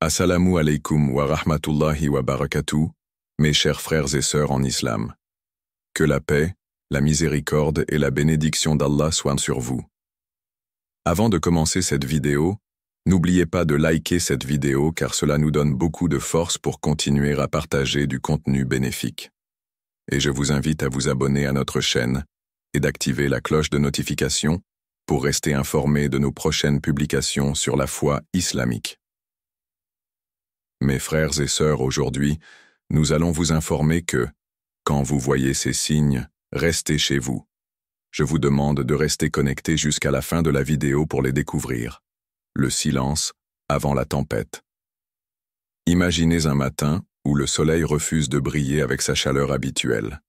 Assalamu alaikum wa rahmatullahi wa barakatuh, mes chers frères et sœurs en islam. Que la paix, la miséricorde et la bénédiction d'Allah soient sur vous. Avant de commencer cette vidéo, n'oubliez pas de liker cette vidéo car cela nous donne beaucoup de force pour continuer à partager du contenu bénéfique. Et je vous invite à vous abonner à notre chaîne et d'activer la cloche de notification pour rester informé de nos prochaines publications sur la foi islamique. Mes frères et sœurs, aujourd'hui, nous allons vous informer que, quand vous voyez ces signes, restez chez vous. Je vous demande de rester connectés jusqu'à la fin de la vidéo pour les découvrir. Le silence avant la tempête. Imaginez un matin où le soleil refuse de briller avec sa chaleur habituelle.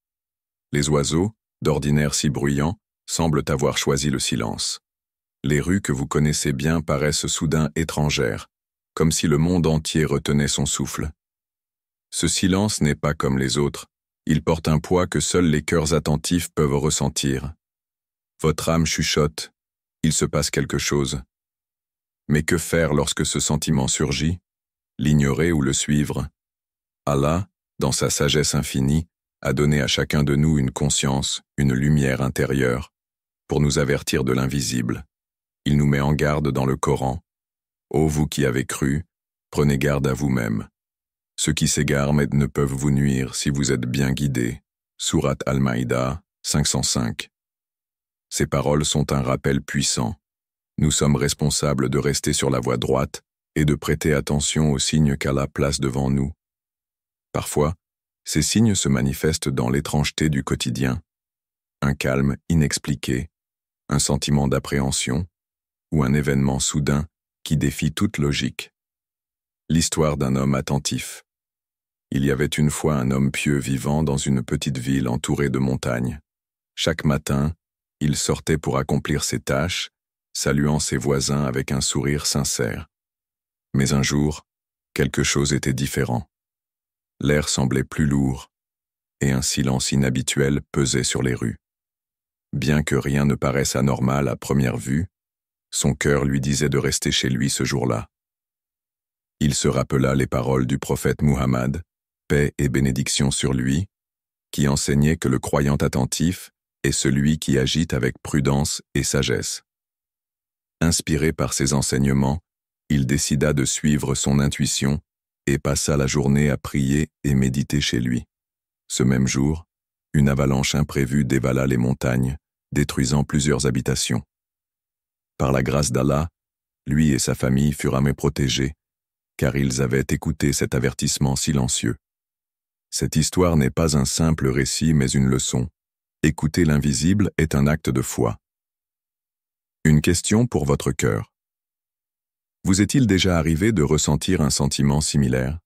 Les oiseaux, d'ordinaire si bruyants, semblent avoir choisi le silence. Les rues que vous connaissez bien paraissent soudain étrangères, comme si le monde entier retenait son souffle. Ce silence n'est pas comme les autres, il porte un poids que seuls les cœurs attentifs peuvent ressentir. Votre âme chuchote, il se passe quelque chose. Mais que faire lorsque ce sentiment surgit? L'ignorer ou le suivre? Allah, dans sa sagesse infinie, a donné à chacun de nous une conscience, une lumière intérieure, pour nous avertir de l'invisible. Il nous met en garde dans le Coran. Ô vous qui avez cru, prenez garde à vous-même. Ceux qui s'égarent ne peuvent vous nuire si vous êtes bien guidés. Sourate Al-Maïda, 505. Ces paroles sont un rappel puissant. Nous sommes responsables de rester sur la voie droite et de prêter attention aux signes qu'Allah place devant nous. Parfois, ces signes se manifestent dans l'étrangeté du quotidien. Un calme inexpliqué, un sentiment d'appréhension ou un événement soudain qui défie toute logique. L'histoire d'un homme attentif. Il y avait une fois un homme pieux vivant dans une petite ville entourée de montagnes. Chaque matin, il sortait pour accomplir ses tâches, saluant ses voisins avec un sourire sincère. Mais un jour, quelque chose était différent. L'air semblait plus lourd, et un silence inhabituel pesait sur les rues. Bien que rien ne paraisse anormal à première vue, son cœur lui disait de rester chez lui ce jour-là. Il se rappela les paroles du prophète Muhammad, paix et bénédiction sur lui, qui enseignait que le croyant attentif est celui qui agit avec prudence et sagesse. Inspiré par ces enseignements, il décida de suivre son intuition et passa la journée à prier et méditer chez lui. Ce même jour, une avalanche imprévue dévala les montagnes, détruisant plusieurs habitations. Par la grâce d'Allah, lui et sa famille furent protégés, car ils avaient écouté cet avertissement silencieux. Cette histoire n'est pas un simple récit mais une leçon. Écouter l'invisible est un acte de foi. Une question pour votre cœur. Vous est-il déjà arrivé de ressentir un sentiment similaire?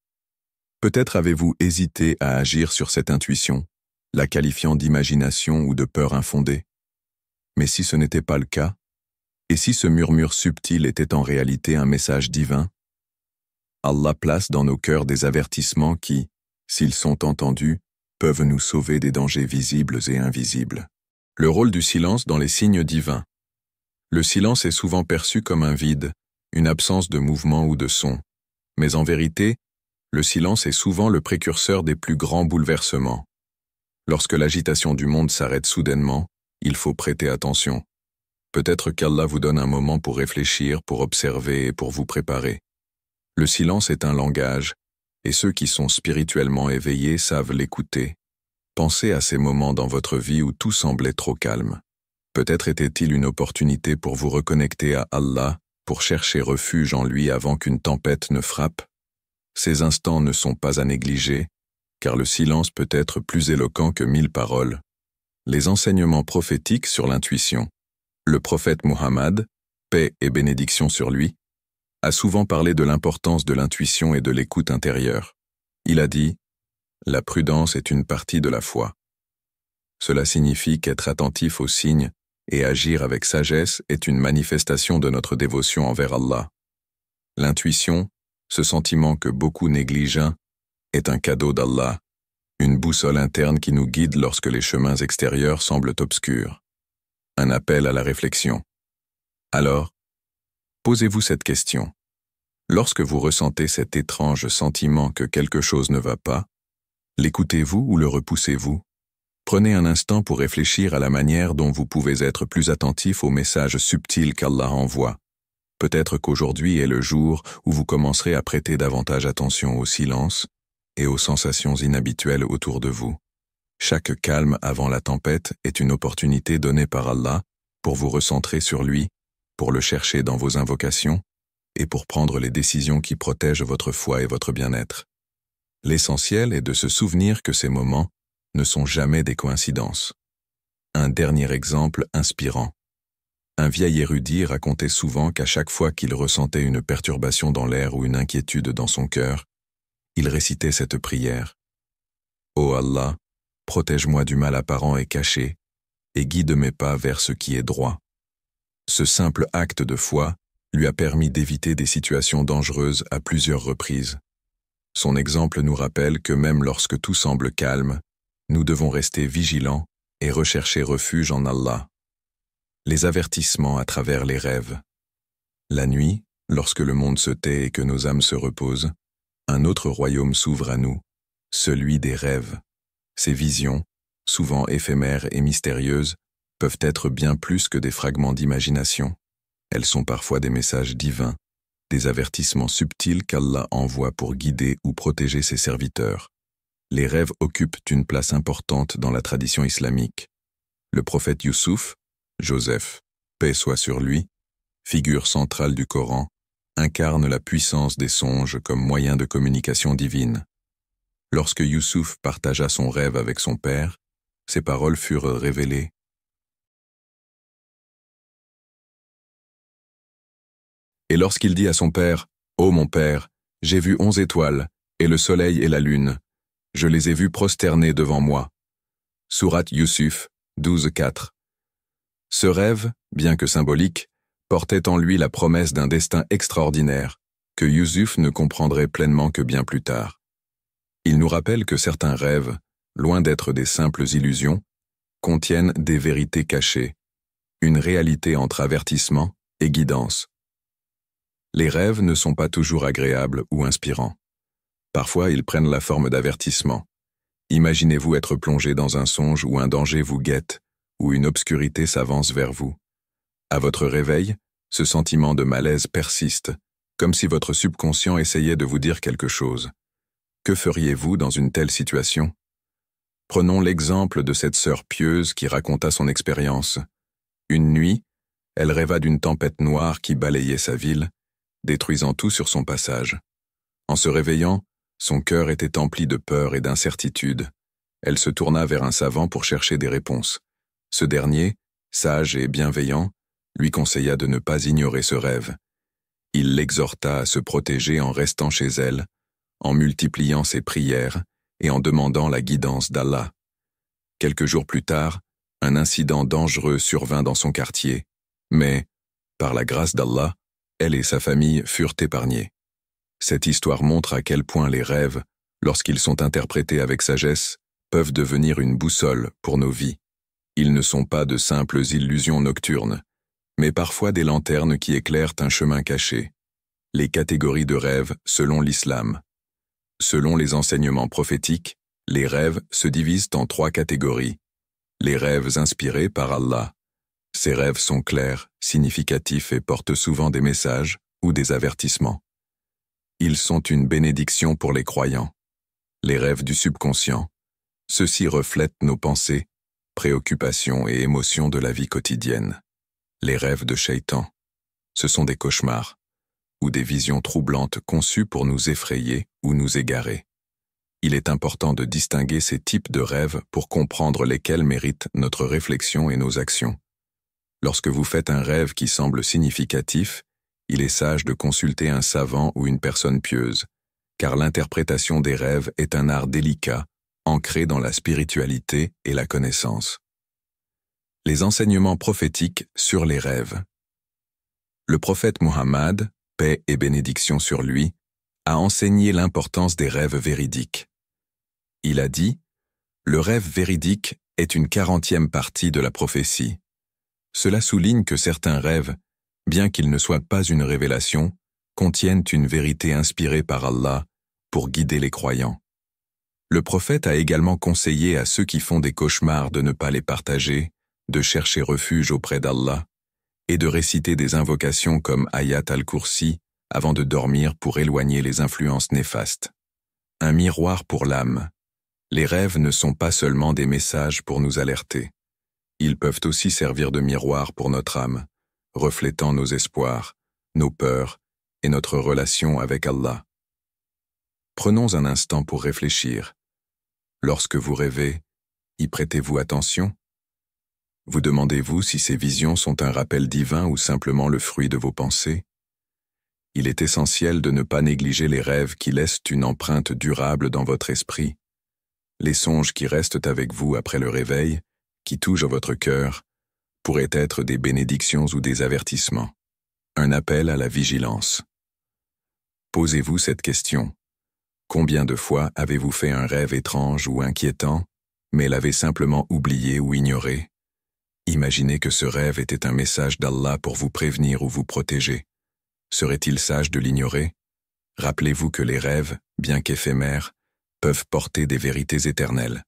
Peut-être avez-vous hésité à agir sur cette intuition, la qualifiant d'imagination ou de peur infondée. Mais si ce n'était pas le cas, et si ce murmure subtil était en réalité un message divin? Allah place dans nos cœurs des avertissements qui, s'ils sont entendus, peuvent nous sauver des dangers visibles et invisibles. Le rôle du silence dans les signes divins. Le silence est souvent perçu comme un vide, une absence de mouvement ou de son. Mais en vérité, le silence est souvent le précurseur des plus grands bouleversements. Lorsque l'agitation du monde s'arrête soudainement, il faut prêter attention. Peut-être qu'Allah vous donne un moment pour réfléchir, pour observer et pour vous préparer. Le silence est un langage, et ceux qui sont spirituellement éveillés savent l'écouter. Pensez à ces moments dans votre vie où tout semblait trop calme. Peut-être était-il une opportunité pour vous reconnecter à Allah, pour chercher refuge en lui avant qu'une tempête ne frappe. Ces instants ne sont pas à négliger, car le silence peut être plus éloquent que 1000 paroles. Les enseignements prophétiques sur l'intuition. Le prophète Muhammad, paix et bénédiction sur lui, a souvent parlé de l'importance de l'intuition et de l'écoute intérieure. Il a dit « La prudence est une partie de la foi ». Cela signifie qu'être attentif aux signes et agir avec sagesse est une manifestation de notre dévotion envers Allah. L'intuition, ce sentiment que beaucoup négligent, est un cadeau d'Allah, une boussole interne qui nous guide lorsque les chemins extérieurs semblent obscurs. Un appel à la réflexion. Alors, posez-vous cette question. Lorsque vous ressentez cet étrange sentiment que quelque chose ne va pas, l'écoutez-vous ou le repoussez-vous? Prenez un instant pour réfléchir à la manière dont vous pouvez être plus attentif aux messages subtils qu'Allah envoie. Peut-être qu'aujourd'hui est le jour où vous commencerez à prêter davantage attention au silence et aux sensations inhabituelles autour de vous. Chaque calme avant la tempête est une opportunité donnée par Allah pour vous recentrer sur lui, pour le chercher dans vos invocations et pour prendre les décisions qui protègent votre foi et votre bien-être. L'essentiel est de se souvenir que ces moments ne sont jamais des coïncidences. Un dernier exemple inspirant. Un vieil érudit racontait souvent qu'à chaque fois qu'il ressentait une perturbation dans l'air ou une inquiétude dans son cœur, il récitait cette prière. « Ô Allah, protège-moi du mal apparent et caché, et guide mes pas vers ce qui est droit. » Ce simple acte de foi lui a permis d'éviter des situations dangereuses à plusieurs reprises. Son exemple nous rappelle que même lorsque tout semble calme, nous devons rester vigilants et rechercher refuge en Allah. Les avertissements à travers les rêves. La nuit, lorsque le monde se tait et que nos âmes se reposent, un autre royaume s'ouvre à nous, celui des rêves. Ces visions, souvent éphémères et mystérieuses, peuvent être bien plus que des fragments d'imagination. Elles sont parfois des messages divins, des avertissements subtils qu'Allah envoie pour guider ou protéger ses serviteurs. Les rêves occupent une place importante dans la tradition islamique. Le prophète Youssouf, Joseph, paix soit sur lui, figure centrale du Coran, incarne la puissance des songes comme moyen de communication divine. Lorsque Youssouf partagea son rêve avec son père, ses paroles furent révélées. Et lorsqu'il dit à son père, « Ô mon père, j'ai vu 11 étoiles, et le soleil et la lune. Je les ai vus prosternés devant moi. » Sourate Youssouf 12:4. Ce rêve, bien que symbolique, portait en lui la promesse d'un destin extraordinaire, que Youssouf ne comprendrait pleinement que bien plus tard. Il nous rappelle que certains rêves, loin d'être des simples illusions, contiennent des vérités cachées, une réalité entre avertissement et guidance. Les rêves ne sont pas toujours agréables ou inspirants. Parfois, ils prennent la forme d'avertissements. Imaginez-vous être plongé dans un songe où un danger vous guette, où une obscurité s'avance vers vous. À votre réveil, ce sentiment de malaise persiste, comme si votre subconscient essayait de vous dire quelque chose. Que feriez-vous dans une telle situation? Prenons l'exemple de cette sœur pieuse qui raconta son expérience. Une nuit, elle rêva d'une tempête noire qui balayait sa ville, détruisant tout sur son passage. En se réveillant, son cœur était empli de peur et d'incertitude. Elle se tourna vers un savant pour chercher des réponses. Ce dernier, sage et bienveillant, lui conseilla de ne pas ignorer ce rêve. Il l'exhorta à se protéger en restant chez elle, en multipliant ses prières et en demandant la guidance d'Allah. Quelques jours plus tard, un incident dangereux survint dans son quartier, mais, par la grâce d'Allah, elle et sa famille furent épargnés. Cette histoire montre à quel point les rêves, lorsqu'ils sont interprétés avec sagesse, peuvent devenir une boussole pour nos vies. Ils ne sont pas de simples illusions nocturnes, mais parfois des lanternes qui éclairent un chemin caché. Les catégories de rêves selon l'islam. Selon les enseignements prophétiques, les rêves se divisent en 3 catégories. Les rêves inspirés par Allah. Ces rêves sont clairs, significatifs et portent souvent des messages ou des avertissements. Ils sont une bénédiction pour les croyants. Les rêves du subconscient. Ceux-ci reflètent nos pensées, préoccupations et émotions de la vie quotidienne. Les rêves de Shaitan. Ce sont des cauchemars, ou des visions troublantes conçues pour nous effrayer ou nous égarer. Il est important de distinguer ces types de rêves pour comprendre lesquels méritent notre réflexion et nos actions. Lorsque vous faites un rêve qui semble significatif, il est sage de consulter un savant ou une personne pieuse, car l'interprétation des rêves est un art délicat, ancré dans la spiritualité et la connaissance. Les enseignements prophétiques sur les rêves. Le prophète Muhammad, paix et bénédiction sur lui, a enseigné l'importance des rêves véridiques. Il a dit « Le rêve véridique est une 40e partie de la prophétie. » Cela souligne que certains rêves, bien qu'ils ne soient pas une révélation, contiennent une vérité inspirée par Allah pour guider les croyants. Le prophète a également conseillé à ceux qui font des cauchemars de ne pas les partager, de chercher refuge auprès d'Allah et de réciter des invocations comme Ayat al-Kursi avant de dormir pour éloigner les influences néfastes. Un miroir pour l'âme. Les rêves ne sont pas seulement des messages pour nous alerter. Ils peuvent aussi servir de miroir pour notre âme, reflétant nos espoirs, nos peurs et notre relation avec Allah. Prenons un instant pour réfléchir. Lorsque vous rêvez, y prêtez-vous attention? Vous demandez-vous si ces visions sont un rappel divin ou simplement le fruit de vos pensées? Il est essentiel de ne pas négliger les rêves qui laissent une empreinte durable dans votre esprit. Les songes qui restent avec vous après le réveil, qui touchent à votre cœur, pourraient être des bénédictions ou des avertissements. Un appel à la vigilance. Posez-vous cette question. Combien de fois avez-vous fait un rêve étrange ou inquiétant, mais l'avez simplement oublié ou ignoré? Imaginez que ce rêve était un message d'Allah pour vous prévenir ou vous protéger. Serait-il sage de l'ignorer? Rappelez-vous que les rêves, bien qu'éphémères, peuvent porter des vérités éternelles.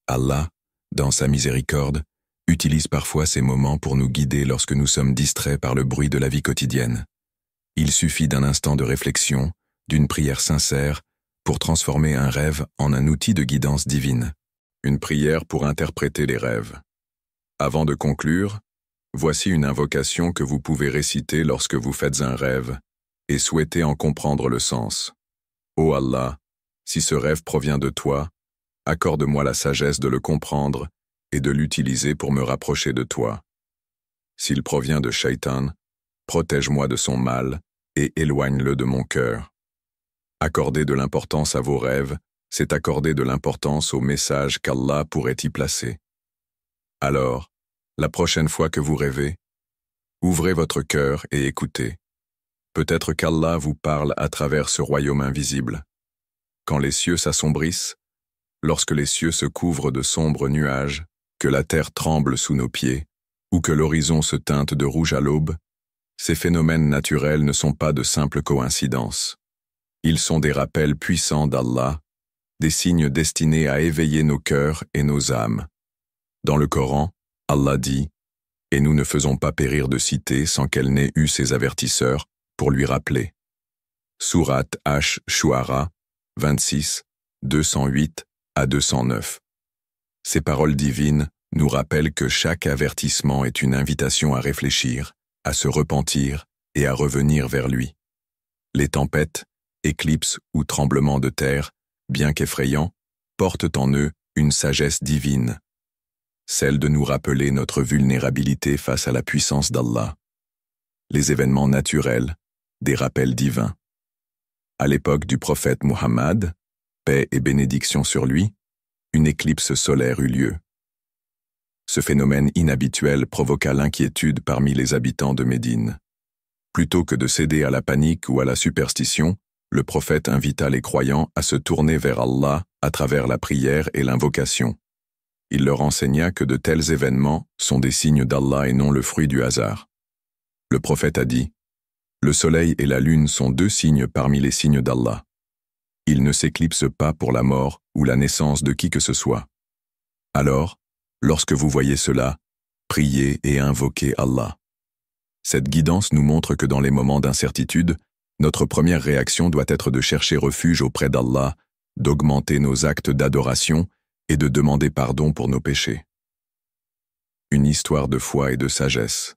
Allah, dans sa miséricorde, utilise parfois ces moments pour nous guider lorsque nous sommes distraits par le bruit de la vie quotidienne. Il suffit d'un instant de réflexion, d'une prière sincère, pour transformer un rêve en un outil de guidance divine. Une prière pour interpréter les rêves. Avant de conclure, voici une invocation que vous pouvez réciter lorsque vous faites un rêve et souhaitez en comprendre le sens. Ô Allah, si ce rêve provient de toi, accorde-moi la sagesse de le comprendre et de l'utiliser pour me rapprocher de toi. S'il provient de Shaitan, protège-moi de son mal et éloigne-le de mon cœur. Accorder de l'importance à vos rêves, c'est accorder de l'importance au message qu'Allah pourrait y placer. Alors, la prochaine fois que vous rêvez, ouvrez votre cœur et écoutez. Peut-être qu'Allah vous parle à travers ce royaume invisible. Quand les cieux s'assombrissent, lorsque les cieux se couvrent de sombres nuages, que la terre tremble sous nos pieds, ou que l'horizon se teinte de rouge à l'aube, ces phénomènes naturels ne sont pas de simples coïncidences. Ils sont des rappels puissants d'Allah, des signes destinés à éveiller nos cœurs et nos âmes. Dans le Coran, Allah dit « Et nous ne faisons pas périr de cité sans qu'elle n'ait eu ses avertisseurs pour lui rappeler. » Sourate Ash-Shu'ara 26, 208 à 209. Ces paroles divines nous rappellent que chaque avertissement est une invitation à réfléchir, à se repentir et à revenir vers lui. Les tempêtes, éclipses ou tremblements de terre, bien qu'effrayants, portent en eux une sagesse divine, celle de nous rappeler notre vulnérabilité face à la puissance d'Allah. Les événements naturels, des rappels divins. À l'époque du prophète Muhammad, paix et bénédiction sur lui, une éclipse solaire eut lieu. Ce phénomène inhabituel provoqua l'inquiétude parmi les habitants de Médine. Plutôt que de céder à la panique ou à la superstition, le prophète invita les croyants à se tourner vers Allah à travers la prière et l'invocation. Il leur enseigna que de tels événements sont des signes d'Allah et non le fruit du hasard. Le prophète a dit « Le soleil et la lune sont deux signes parmi les signes d'Allah. Ils ne s'éclipsent pas pour la mort ou la naissance de qui que ce soit. Alors, lorsque vous voyez cela, priez et invoquez Allah. » Cette guidance nous montre que dans les moments d'incertitude, notre première réaction doit être de chercher refuge auprès d'Allah, d'augmenter nos actes d'adoration et de demander pardon pour nos péchés. Une histoire de foi et de sagesse.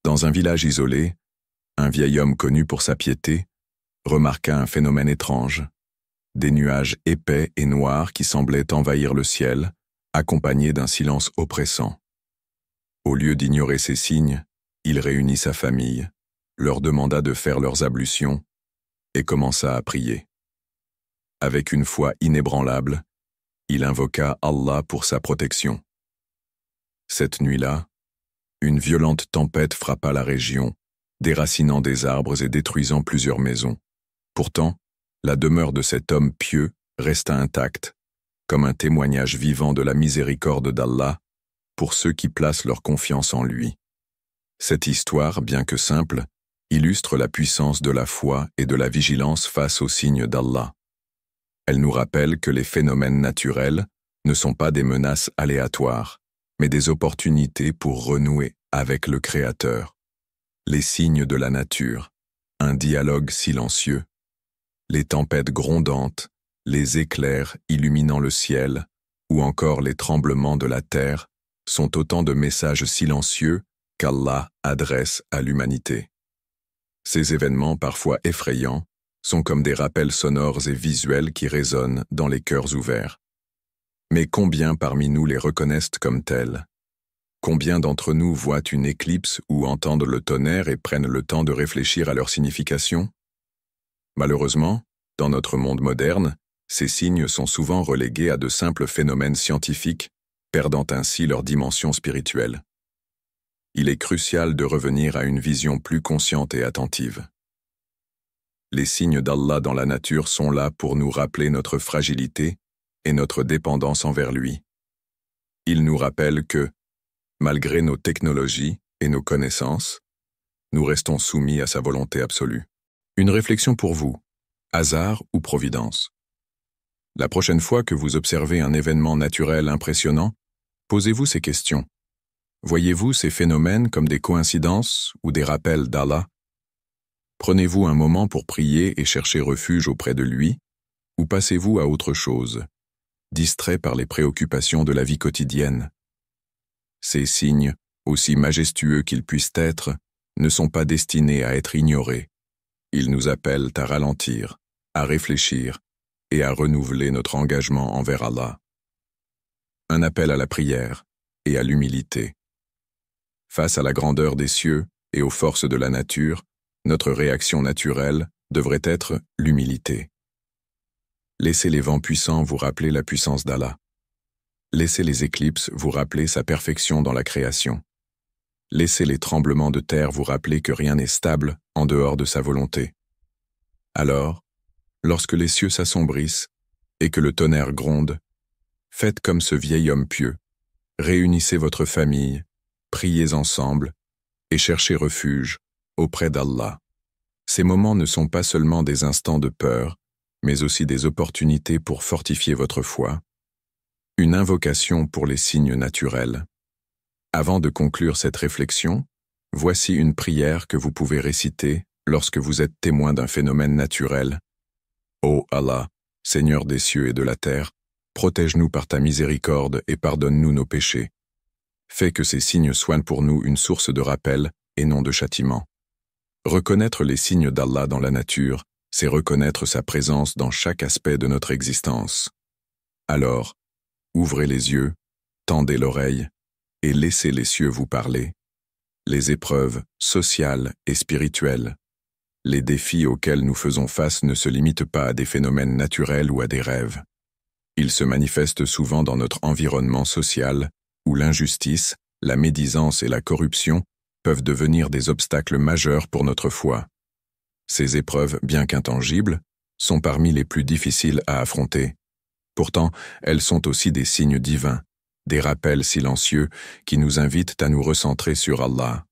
Dans un village isolé, un vieil homme connu pour sa piété remarqua un phénomène étrange. Des nuages épais et noirs qui semblaient envahir le ciel, accompagnés d'un silence oppressant. Au lieu d'ignorer ces signes, il réunit sa famille, leur demanda de faire leurs ablutions et commença à prier. Avec une foi inébranlable, il invoqua Allah pour sa protection. Cette nuit-là, une violente tempête frappa la région, déracinant des arbres et détruisant plusieurs maisons. Pourtant, la demeure de cet homme pieux resta intacte, comme un témoignage vivant de la miséricorde d'Allah pour ceux qui placent leur confiance en lui. Cette histoire, bien que simple, illustrent la puissance de la foi et de la vigilance face aux signes d'Allah. Elles nous rappellent que les phénomènes naturels ne sont pas des menaces aléatoires, mais des opportunités pour renouer avec le Créateur. Les signes de la nature, un dialogue silencieux, les tempêtes grondantes, les éclairs illuminant le ciel, ou encore les tremblements de la terre, sont autant de messages silencieux qu'Allah adresse à l'humanité. Ces événements, parfois effrayants, sont comme des rappels sonores et visuels qui résonnent dans les cœurs ouverts. Mais combien parmi nous les reconnaissent comme tels? Combien d'entre nous voient une éclipse ou entendent le tonnerre et prennent le temps de réfléchir à leur signification? Malheureusement, dans notre monde moderne, ces signes sont souvent relégués à de simples phénomènes scientifiques, perdant ainsi leur dimension spirituelle. Il est crucial de revenir à une vision plus consciente et attentive. Les signes d'Allah dans la nature sont là pour nous rappeler notre fragilité et notre dépendance envers lui. Ils nous rappellent que, malgré nos technologies et nos connaissances, nous restons soumis à sa volonté absolue. Une réflexion pour vous, hasard ou providence? La prochaine fois que vous observez un événement naturel impressionnant, posez-vous ces questions. Voyez-vous ces phénomènes comme des coïncidences ou des rappels d'Allah? Prenez-vous un moment pour prier et chercher refuge auprès de lui, ou passez-vous à autre chose, distrait par les préoccupations de la vie quotidienne? Ces signes, aussi majestueux qu'ils puissent être, ne sont pas destinés à être ignorés. Ils nous appellent à ralentir, à réfléchir et à renouveler notre engagement envers Allah. Un appel à la prière et à l'humilité. Face à la grandeur des cieux et aux forces de la nature, notre réaction naturelle devrait être l'humilité. Laissez les vents puissants vous rappeler la puissance d'Allah. Laissez les éclipses vous rappeler sa perfection dans la création. Laissez les tremblements de terre vous rappeler que rien n'est stable en dehors de sa volonté. Alors, lorsque les cieux s'assombrissent et que le tonnerre gronde, faites comme ce vieil homme pieux, réunissez votre famille, priez ensemble et cherchez refuge auprès d'Allah. Ces moments ne sont pas seulement des instants de peur, mais aussi des opportunités pour fortifier votre foi. Une invocation pour les signes naturels. Avant de conclure cette réflexion, voici une prière que vous pouvez réciter lorsque vous êtes témoin d'un phénomène naturel. Ô Allah, Seigneur des cieux et de la terre, protège-nous par ta miséricorde et pardonne-nous nos péchés. Fais que ces signes soient pour nous une source de rappel et non de châtiment. Reconnaître les signes d'Allah dans la nature, c'est reconnaître sa présence dans chaque aspect de notre existence. Alors, ouvrez les yeux, tendez l'oreille et laissez les cieux vous parler. Les épreuves sociales et spirituelles, les défis auxquels nous faisons face ne se limitent pas à des phénomènes naturels ou à des rêves. Ils se manifestent souvent dans notre environnement social, où l'injustice, la médisance et la corruption peuvent devenir des obstacles majeurs pour notre foi. Ces épreuves, bien qu'intangibles, sont parmi les plus difficiles à affronter. Pourtant, elles sont aussi des signes divins, des rappels silencieux qui nous invitent à nous recentrer sur Allah.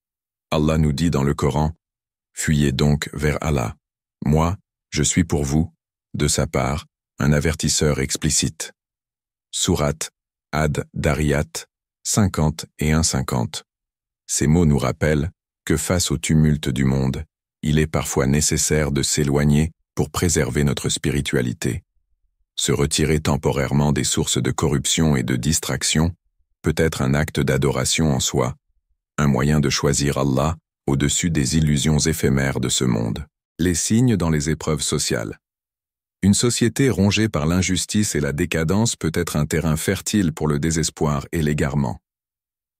Allah nous dit dans le Coran, « Fuyez donc vers Allah. Moi, je suis pour vous, de sa part, un avertisseur explicite. » Sourate Ad-Dariyat 50 et 1,50. Ces mots nous rappellent que face au tumulte du monde, il est parfois nécessaire de s'éloigner pour préserver notre spiritualité. Se retirer temporairement des sources de corruption et de distraction peut être un acte d'adoration en soi, un moyen de choisir Allah au-dessus des illusions éphémères de ce monde. Les signes dans les épreuves sociales. Une société rongée par l'injustice et la décadence peut être un terrain fertile pour le désespoir et l'égarement.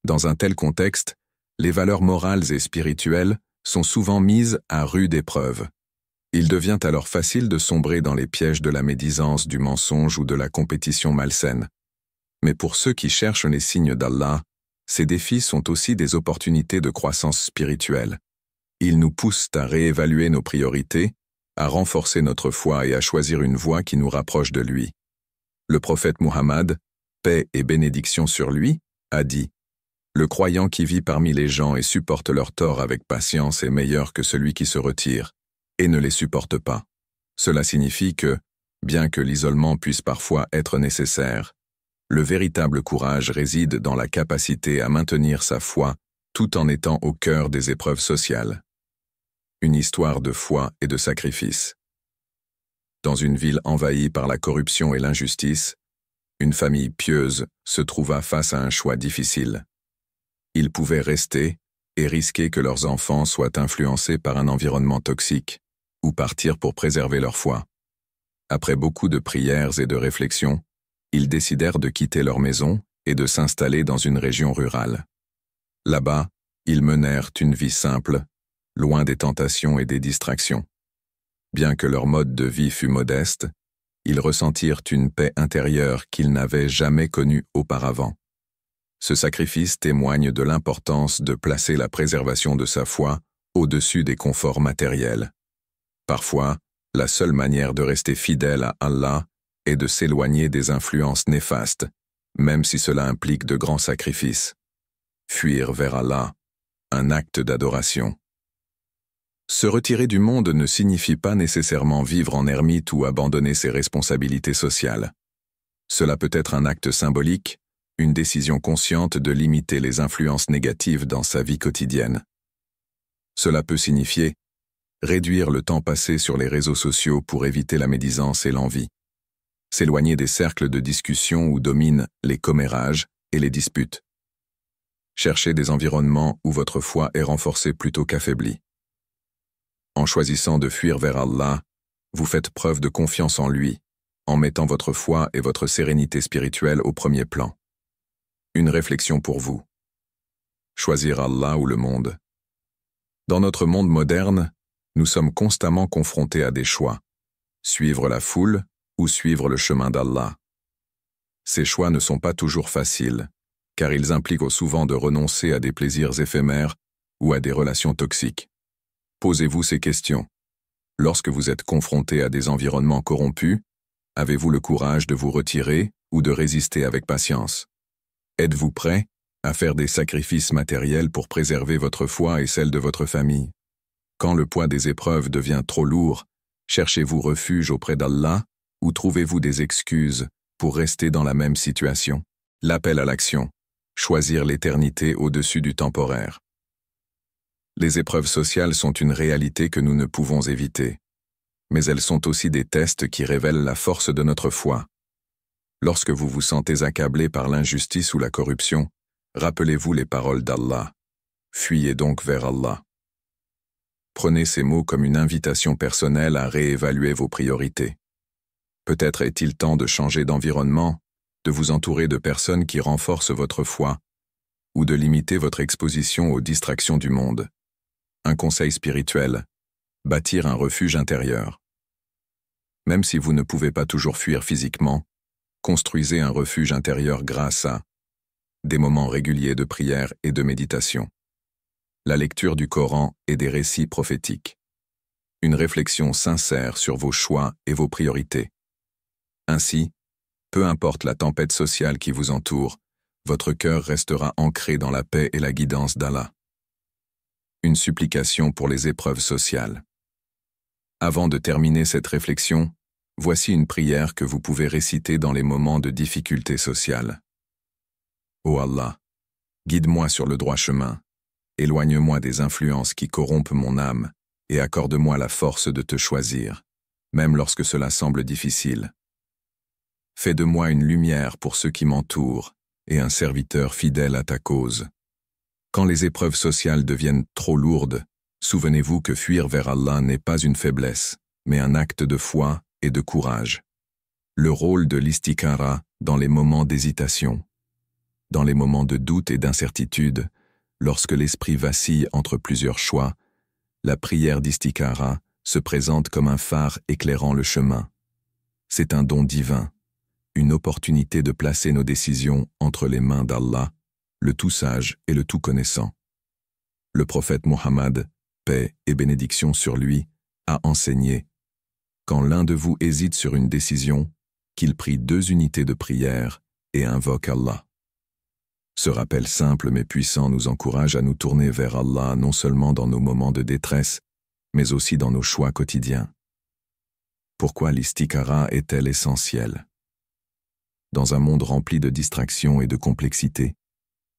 Dans un tel contexte, les valeurs morales et spirituelles sont souvent mises à rude épreuve. Il devient alors facile de sombrer dans les pièges de la médisance, du mensonge ou de la compétition malsaine. Mais pour ceux qui cherchent les signes d'Allah, ces défis sont aussi des opportunités de croissance spirituelle. Ils nous poussent à réévaluer nos priorités, à renforcer notre foi et à choisir une voie qui nous rapproche de lui. Le prophète Muhammad, paix et bénédiction sur lui, a dit Le croyant qui vit parmi les gens et supporte leurs torts avec patience est meilleur que celui qui se retire et ne les supporte pas. Cela signifie que, bien que l'isolement puisse parfois être nécessaire, le véritable courage réside dans la capacité à maintenir sa foi tout en étant au cœur des épreuves sociales. Une histoire de foi et de sacrifice. Dans une ville envahie par la corruption et l'injustice, une famille pieuse se trouva face à un choix difficile. Ils pouvaient rester et risquer que leurs enfants soient influencés par un environnement toxique, ou partir pour préserver leur foi. Après beaucoup de prières et de réflexions, ils décidèrent de quitter leur maison et de s'installer dans une région rurale. Là-bas, ils menèrent une vie simple, loin des tentations et des distractions. Bien que leur mode de vie fût modeste, ils ressentirent une paix intérieure qu'ils n'avaient jamais connue auparavant. Ce sacrifice témoigne de l'importance de placer la préservation de sa foi au-dessus des conforts matériels. Parfois, la seule manière de rester fidèle à Allah est de s'éloigner des influences néfastes, même si cela implique de grands sacrifices. Fuir vers Allah, un acte d'adoration. Se retirer du monde ne signifie pas nécessairement vivre en ermite ou abandonner ses responsabilités sociales. Cela peut être un acte symbolique, une décision consciente de limiter les influences négatives dans sa vie quotidienne. Cela peut signifier réduire le temps passé sur les réseaux sociaux pour éviter la médisance et l'envie, s'éloigner des cercles de discussion où dominent les commérages et les disputes, chercher des environnements où votre foi est renforcée plutôt qu'affaiblie. En choisissant de fuir vers Allah, vous faites preuve de confiance en lui, en mettant votre foi et votre sérénité spirituelle au premier plan. Une réflexion pour vous. Choisir Allah ou le monde. Dans notre monde moderne, nous sommes constamment confrontés à des choix. Suivre la foule ou suivre le chemin d'Allah. Ces choix ne sont pas toujours faciles, car ils impliquent souvent de renoncer à des plaisirs éphémères ou à des relations toxiques. Posez-vous ces questions. Lorsque vous êtes confronté à des environnements corrompus, avez-vous le courage de vous retirer ou de résister avec patience? Êtes-vous prêt à faire des sacrifices matériels pour préserver votre foi et celle de votre famille? Quand le poids des épreuves devient trop lourd, cherchez-vous refuge auprès d'Allah ou trouvez-vous des excuses pour rester dans la même situation? L'appel à l'action. Choisir l'éternité au-dessus du temporaire. Les épreuves sociales sont une réalité que nous ne pouvons éviter. Mais elles sont aussi des tests qui révèlent la force de notre foi. Lorsque vous vous sentez accablé par l'injustice ou la corruption, rappelez-vous les paroles d'Allah. Fuyez donc vers Allah. Prenez ces mots comme une invitation personnelle à réévaluer vos priorités. Peut-être est-il temps de changer d'environnement, de vous entourer de personnes qui renforcent votre foi, ou de limiter votre exposition aux distractions du monde. Un conseil spirituel, bâtir un refuge intérieur. Même si vous ne pouvez pas toujours fuir physiquement, construisez un refuge intérieur grâce à des moments réguliers de prière et de méditation, la lecture du Coran et des récits prophétiques, une réflexion sincère sur vos choix et vos priorités. Ainsi, peu importe la tempête sociale qui vous entoure, votre cœur restera ancré dans la paix et la guidance d'Allah. Une supplication pour les épreuves sociales. Avant de terminer cette réflexion, voici une prière que vous pouvez réciter dans les moments de difficulté sociale. Ô Allah, guide-moi sur le droit chemin, éloigne-moi des influences qui corrompent mon âme et accorde-moi la force de te choisir, même lorsque cela semble difficile. Fais de moi une lumière pour ceux qui m'entourent et un serviteur fidèle à ta cause. Quand les épreuves sociales deviennent trop lourdes, souvenez-vous que fuir vers Allah n'est pas une faiblesse, mais un acte de foi et de courage. Le rôle de l'istikhara dans les moments d'hésitation, dans les moments de doute et d'incertitude, lorsque l'esprit vacille entre plusieurs choix, la prière d'istikhara se présente comme un phare éclairant le chemin. C'est un don divin, une opportunité de placer nos décisions entre les mains d'Allah, le tout-sage et le tout-connaissant. Le prophète Mohammed, paix et bénédiction sur lui, a enseigné « Quand l'un de vous hésite sur une décision, qu'il prie 2 unités de prière et invoque Allah. » Ce rappel simple mais puissant nous encourage à nous tourner vers Allah non seulement dans nos moments de détresse, mais aussi dans nos choix quotidiens. Pourquoi l'istikhara est-elle essentielle? Dans un monde rempli de distractions et de complexité,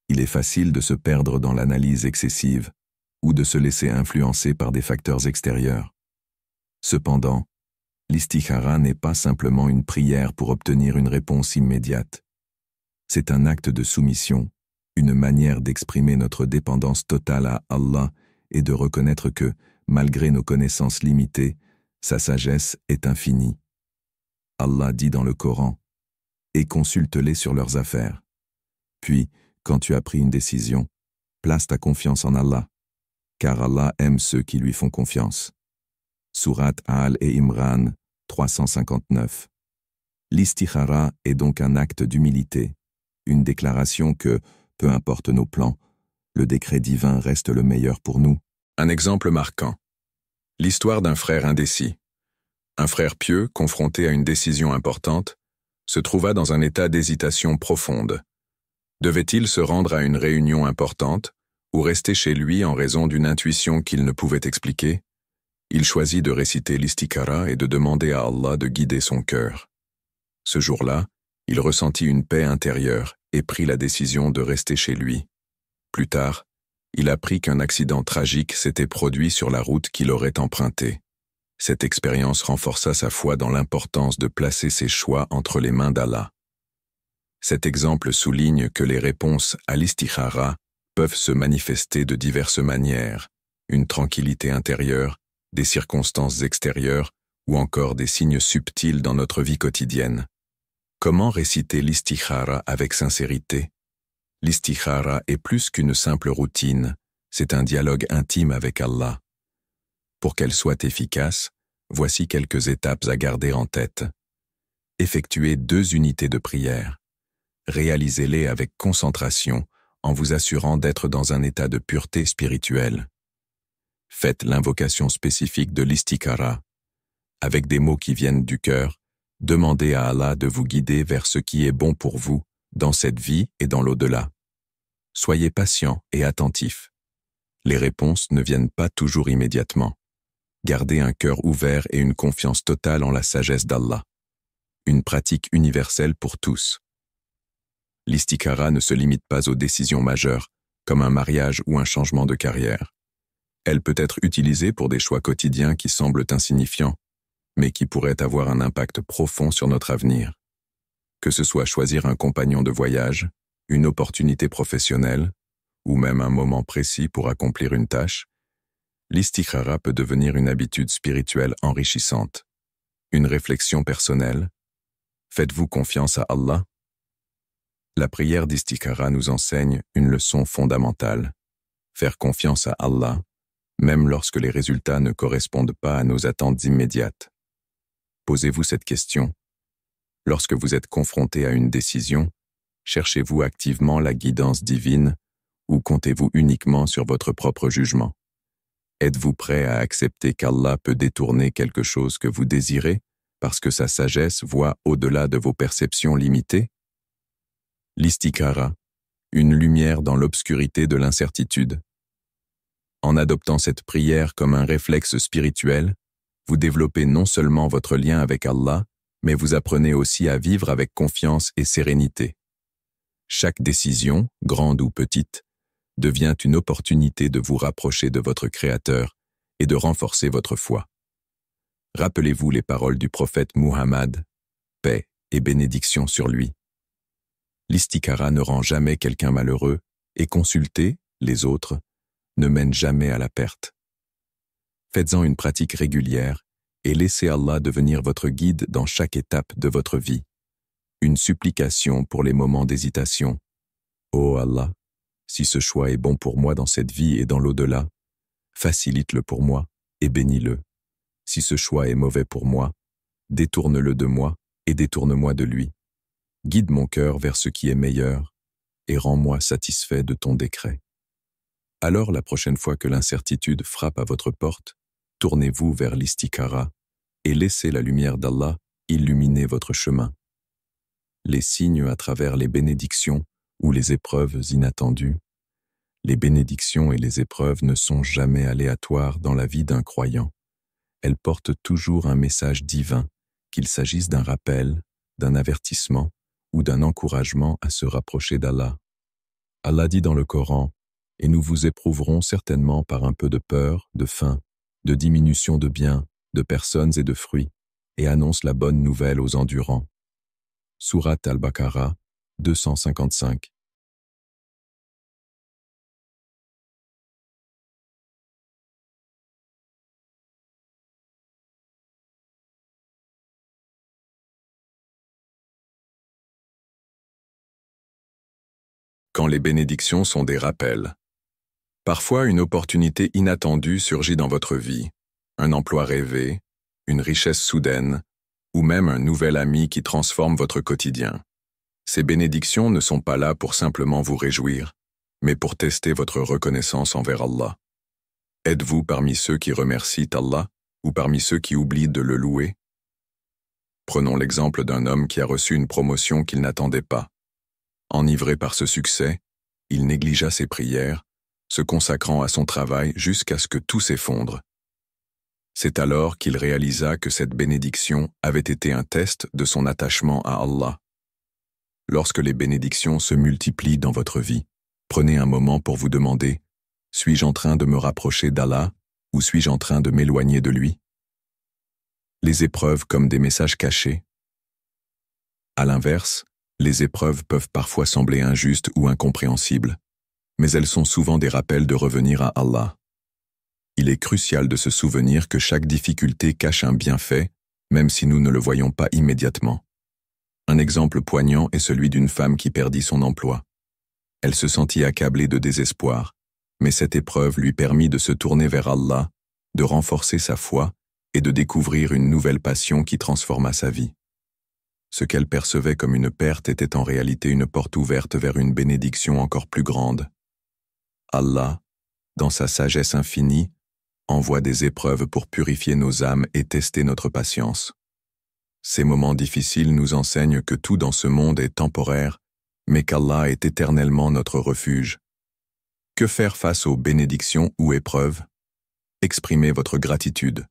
il est facile de se perdre dans l'analyse excessive ou de se laisser influencer par des facteurs extérieurs. Cependant, l'istikhara n'est pas simplement une prière pour obtenir une réponse immédiate. C'est un acte de soumission, une manière d'exprimer notre dépendance totale à Allah et de reconnaître que, malgré nos connaissances limitées, sa sagesse est infinie. Allah dit dans le Coran, « Et consulte-les sur leurs affaires. Puis, quand tu as pris une décision, place ta confiance en Allah, car Allah aime ceux qui lui font confiance. » Sourate Al et Imran 359. L'istikhara est donc un acte d'humilité, une déclaration que, peu importe nos plans, le décret divin reste le meilleur pour nous. Un exemple marquant. L'histoire d'un frère indécis. Un frère pieux, confronté à une décision importante, se trouva dans un état d'hésitation profonde. Devait-il se rendre à une réunion importante ou rester chez lui en raison d'une intuition qu'il ne pouvait expliquer? Il choisit de réciter l'istikhara et de demander à Allah de guider son cœur. Ce jour-là, il ressentit une paix intérieure et prit la décision de rester chez lui. Plus tard, il apprit qu'un accident tragique s'était produit sur la route qu'il aurait empruntée. Cette expérience renforça sa foi dans l'importance de placer ses choix entre les mains d'Allah. Cet exemple souligne que les réponses à l'istikhara peuvent se manifester de diverses manières, une tranquillité intérieure, des circonstances extérieures ou encore des signes subtils dans notre vie quotidienne. Comment réciter l'istikhara avec sincérité? L'istikhara est plus qu'une simple routine, c'est un dialogue intime avec Allah. Pour qu'elle soit efficace, voici quelques étapes à garder en tête. Effectuez 2 unités de prière. Réalisez-les avec concentration en vous assurant d'être dans un état de pureté spirituelle. Faites l'invocation spécifique de l'istikhara. Avec des mots qui viennent du cœur, demandez à Allah de vous guider vers ce qui est bon pour vous, dans cette vie et dans l'au-delà. Soyez patient et attentif. Les réponses ne viennent pas toujours immédiatement. Gardez un cœur ouvert et une confiance totale en la sagesse d'Allah. Une pratique universelle pour tous. L'istikhara ne se limite pas aux décisions majeures, comme un mariage ou un changement de carrière. Elle peut être utilisée pour des choix quotidiens qui semblent insignifiants, mais qui pourraient avoir un impact profond sur notre avenir. Que ce soit choisir un compagnon de voyage, une opportunité professionnelle, ou même un moment précis pour accomplir une tâche, l'istikhara peut devenir une habitude spirituelle enrichissante. Une réflexion personnelle. Faites-vous confiance à Allah? La prière d'istikhara nous enseigne une leçon fondamentale. Faire confiance à Allah, même lorsque les résultats ne correspondent pas à nos attentes immédiates. Posez-vous cette question. Lorsque vous êtes confronté à une décision, cherchez-vous activement la guidance divine ou comptez-vous uniquement sur votre propre jugement? Êtes-vous prêt à accepter qu'Allah peut détourner quelque chose que vous désirez parce que sa sagesse voit au-delà de vos perceptions limitées? L'istikhara, une lumière dans l'obscurité de l'incertitude. En adoptant cette prière comme un réflexe spirituel, vous développez non seulement votre lien avec Allah, mais vous apprenez aussi à vivre avec confiance et sérénité. Chaque décision, grande ou petite, devient une opportunité de vous rapprocher de votre Créateur et de renforcer votre foi. Rappelez-vous les paroles du prophète Muhammad, paix et bénédiction sur lui. L'istikhara ne rend jamais quelqu'un malheureux et consulter les autres ne mène jamais à la perte. Faites-en une pratique régulière et laissez Allah devenir votre guide dans chaque étape de votre vie. Une supplication pour les moments d'hésitation. Ô Allah, si ce choix est bon pour moi dans cette vie et dans l'au-delà, facilite-le pour moi et bénis-le. Si ce choix est mauvais pour moi, détourne-le de moi et détourne-moi de lui. Guide mon cœur vers ce qui est meilleur et rends-moi satisfait de ton décret. Alors la prochaine fois que l'incertitude frappe à votre porte, tournez-vous vers l'istikhara et laissez la lumière d'Allah illuminer votre chemin. Les signes à travers les bénédictions ou les épreuves inattendues. Les bénédictions et les épreuves ne sont jamais aléatoires dans la vie d'un croyant. Elles portent toujours un message divin, qu'il s'agisse d'un rappel, d'un avertissement ou d'un encouragement à se rapprocher d'Allah. Allah dit dans le Coran, « Et nous vous éprouverons certainement par un peu de peur, de faim, de diminution de biens, de personnes et de fruits, et annonce la bonne nouvelle aux endurants. » Sourate Al-Baqarah, 255. Quand les bénédictions sont des rappels. Parfois, une opportunité inattendue surgit dans votre vie, un emploi rêvé, une richesse soudaine, ou même un nouvel ami qui transforme votre quotidien. Ces bénédictions ne sont pas là pour simplement vous réjouir, mais pour tester votre reconnaissance envers Allah. Êtes-vous parmi ceux qui remercient Allah ou parmi ceux qui oublient de le louer? Prenons l'exemple d'un homme qui a reçu une promotion qu'il n'attendait pas. Enivré par ce succès, il négligea ses prières, se consacrant à son travail jusqu'à ce que tout s'effondre. C'est alors qu'il réalisa que cette bénédiction avait été un test de son attachement à Allah. Lorsque les bénédictions se multiplient dans votre vie, prenez un moment pour vous demander « Suis-je en train de me rapprocher d'Allah ou suis-je en train de m'éloigner de lui ?» Les épreuves comme des messages cachés. À l'inverse, les épreuves peuvent parfois sembler injustes ou incompréhensibles, mais elles sont souvent des rappels de revenir à Allah. Il est crucial de se souvenir que chaque difficulté cache un bienfait, même si nous ne le voyons pas immédiatement. Un exemple poignant est celui d'une femme qui perdit son emploi. Elle se sentit accablée de désespoir, mais cette épreuve lui permit de se tourner vers Allah, de renforcer sa foi et de découvrir une nouvelle passion qui transforma sa vie. Ce qu'elle percevait comme une perte était en réalité une porte ouverte vers une bénédiction encore plus grande. Allah, dans sa sagesse infinie, envoie des épreuves pour purifier nos âmes et tester notre patience. Ces moments difficiles nous enseignent que tout dans ce monde est temporaire, mais qu'Allah est éternellement notre refuge. Que faire face aux bénédictions ou épreuves? Exprimez votre gratitude.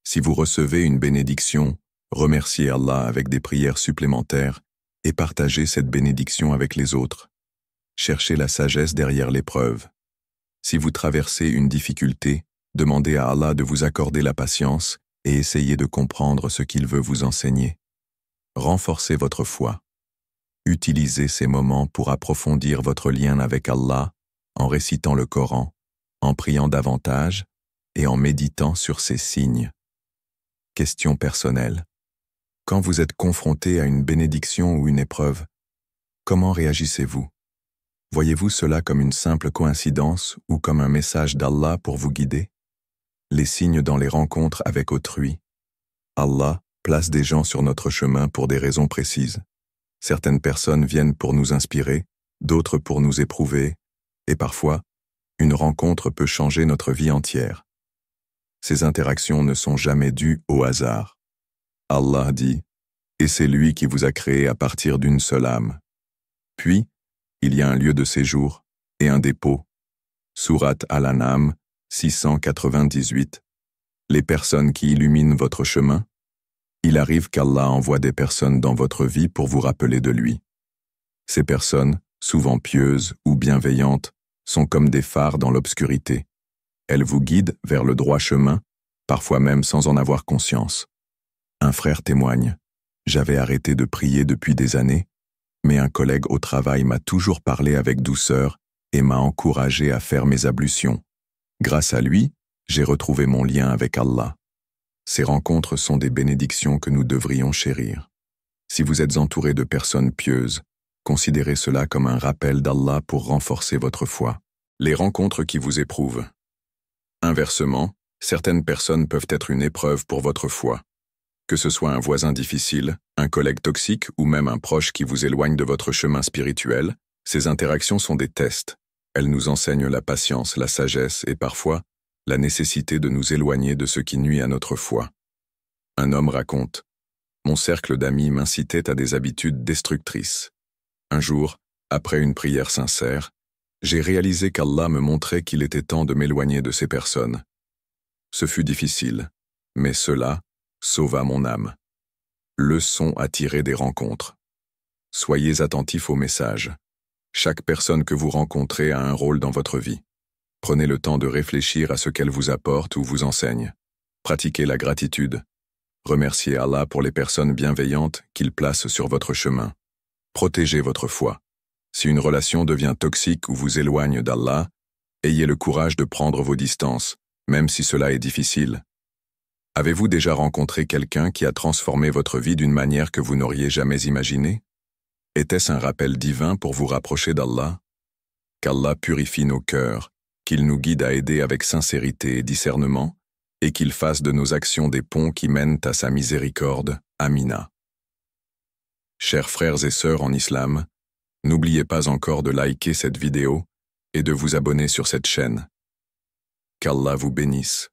Si vous recevez une bénédiction, remerciez Allah avec des prières supplémentaires et partagez cette bénédiction avec les autres. Cherchez la sagesse derrière l'épreuve. Si vous traversez une difficulté, demandez à Allah de vous accorder la patience et essayez de comprendre ce qu'il veut vous enseigner. Renforcez votre foi. Utilisez ces moments pour approfondir votre lien avec Allah en récitant le Coran, en priant davantage et en méditant sur ces signes. Question personnelle. Quand vous êtes confronté à une bénédiction ou une épreuve, comment réagissez-vous? Voyez-vous cela comme une simple coïncidence ou comme un message d'Allah pour vous guider? Les signes dans les rencontres avec autrui. Allah place des gens sur notre chemin pour des raisons précises. Certaines personnes viennent pour nous inspirer, d'autres pour nous éprouver, et parfois, une rencontre peut changer notre vie entière. Ces interactions ne sont jamais dues au hasard. Allah dit, « Et c'est lui qui vous a créé à partir d'une seule âme. » Puis, il y a un lieu de séjour et un dépôt. Sourate Al-An'am, 698. Les personnes qui illuminent votre chemin. Il arrive qu'Allah envoie des personnes dans votre vie pour vous rappeler de lui. Ces personnes, souvent pieuses ou bienveillantes, sont comme des phares dans l'obscurité. Elles vous guident vers le droit chemin, parfois même sans en avoir conscience. Un frère témoigne, « J'avais arrêté de prier depuis des années, mais un collègue au travail m'a toujours parlé avec douceur et m'a encouragé à faire mes ablutions. Grâce à lui, j'ai retrouvé mon lien avec Allah. » Ces rencontres sont des bénédictions que nous devrions chérir. Si vous êtes entouré de personnes pieuses, considérez cela comme un rappel d'Allah pour renforcer votre foi. Les rencontres qui vous éprouvent. Inversement, certaines personnes peuvent être une épreuve pour votre foi. Que ce soit un voisin difficile, un collègue toxique ou même un proche qui vous éloigne de votre chemin spirituel, ces interactions sont des tests. Elles nous enseignent la patience, la sagesse et parfois la nécessité de nous éloigner de ce qui nuit à notre foi. Un homme raconte « Mon cercle d'amis m'incitait à des habitudes destructrices. Un jour, Après une prière sincère, j'ai réalisé qu'Allah me montrait qu'il était temps de m'éloigner de ces personnes. Ce fut difficile, mais cela sauva mon âme. Leçon à tirer des rencontres. Soyez attentifs aux messages. Chaque personne que vous rencontrez a un rôle dans votre vie. Prenez le temps de réfléchir à ce qu'elle vous apporte ou vous enseigne. Pratiquez la gratitude. Remerciez Allah pour les personnes bienveillantes qu'il place sur votre chemin. Protégez votre foi. Si une relation devient toxique ou vous éloigne d'Allah, ayez le courage de prendre vos distances, même si cela est difficile. Avez-vous déjà rencontré quelqu'un qui a transformé votre vie d'une manière que vous n'auriez jamais imaginée? Était-ce un rappel divin pour vous rapprocher d'Allah? Qu'Allah purifie nos cœurs, qu'il nous guide à aider avec sincérité et discernement, et qu'il fasse de nos actions des ponts qui mènent à sa miséricorde. Amina. Chers frères et sœurs en islam, n'oubliez pas encore de liker cette vidéo et de vous abonner sur cette chaîne. Qu'Allah vous bénisse.